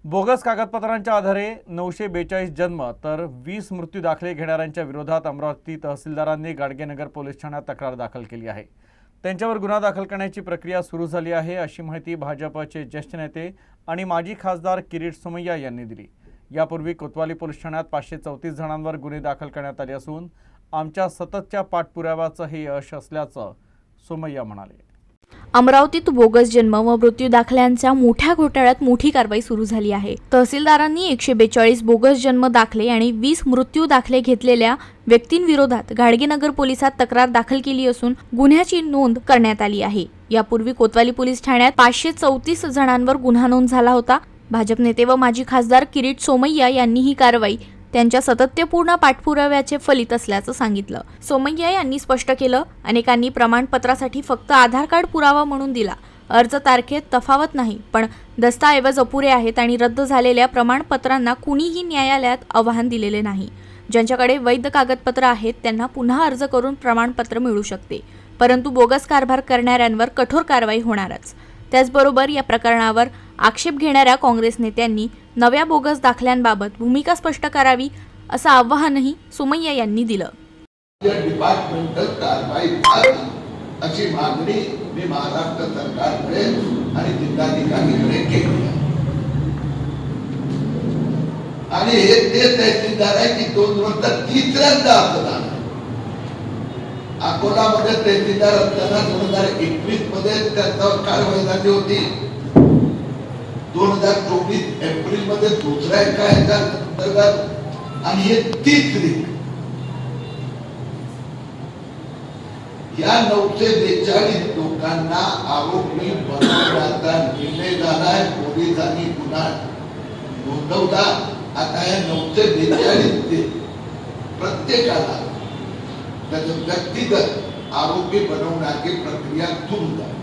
Bogus कागदपत्रांच्या आधारे 942 जन्म तर 20 मृत्यू दाखले घेणाऱ्यांच्या विरोधात अमरावती तहसीलदारांनी गाडगेनगर पोलीस ठाण्यात तक्रार दाखल केली आहे। त्यांच्यावर गुन्हा दाखल करण्याची प्रक्रिया सुरू झाली आहे, अशी माहिती भाजपचे ज्येष्ठ नेते आणि माजी खासदार किरीट सोमय्या यांनी दिली। यापूर्वी कोतवाली पोलीस ठाण्यात 534 जणांवर गुन्हे दाखल करण्यात आले असून आमच्या सततच्या पाठपुराव्याचं हे यश असल्याचं सोमय्या म्हणाले। अमरावतीत बोगस जन्म व मृत्यू दाखल्यांच्या मोठ्या घोटाळ्यात मोठी कारवाई सुरू झाली आहे। तहसीलदारांनी 142 बोगस जन्म दाखले आणि 20 मृत्यू दाखले घेतलेल्या व्यक्तींविरोधात गाडगेनगर पोलिसात तक्रार दाखल केली असून गुन्ह्याची नोंद करण्यात आली आहे। यापूर्वी कोतवाली पोलीस ठाण्यात 534 जणांवर गुन्हा नोंद झाला होता। भाजप नेते व माजी खासदार किरीट सोमय्या यांनी ही कारवाई त्यांच्या सातत्यपूर्ण पाठपुराव्याचे फलित असल्याचं सांगितलं। सोमय्या यांनी स्पष्ट केलं, अनेकांनी प्रमाणपत्रासाठी फक्त आधार कार्ड पुरावा म्हणून दिला। अर्ज तारखेत तफावत नाही, पण दस्तऐवज अपुरे आहेत आणि रद्द झालेल्या प्रमाणपत्रांना कुणीही न्यायालयात आव्हान दिलेले नाही। ज्यांच्याकडे वैध कागदपत्र आहेत त्यांना पुन्हा अर्ज करून प्रमाणपत्र मिळू शकते, परंतु बोगस कारभार करणाऱ्यांवर कठोर कारवाई होणारच। त्याचबरोबर या प्रकरणावर आक्षेप घेणाऱ्या काँग्रेस नेत्यांनी नव्या बोगस दाखल्यांबाबत भूमिका स्पष्ट करावी असं आवाहनही सोमय्या यांनी दिलं। डिपार्टमेंटल कारवाई व्हावी अशी मागणी मी महाराष्ट्र सरकारकडे आणि जिल्हाधिकाऱ्यांकडे केली आहे। आणि हे ते तहसीलदार आहे की 2 वर्षात तिसऱ्यांदा असणार। अकोलामध्ये तहसीलदार असताना 2021 मध्ये त्याच्यावर कारवाई झाली होती। 2024 एप्रिल मध्ये दुसऱ्या एका अंतर्गत आणि हे तिसरी। या 942 लोकांना आरोपी बनवण्याचा निर्णय झालाय। पोलिसांनी गुन्हा नोंदवला। आता या 942 प्रत्येकाला त्याचं व्यक्तिगत आरोपी बनवण्याची प्रक्रिया सुरू झाली।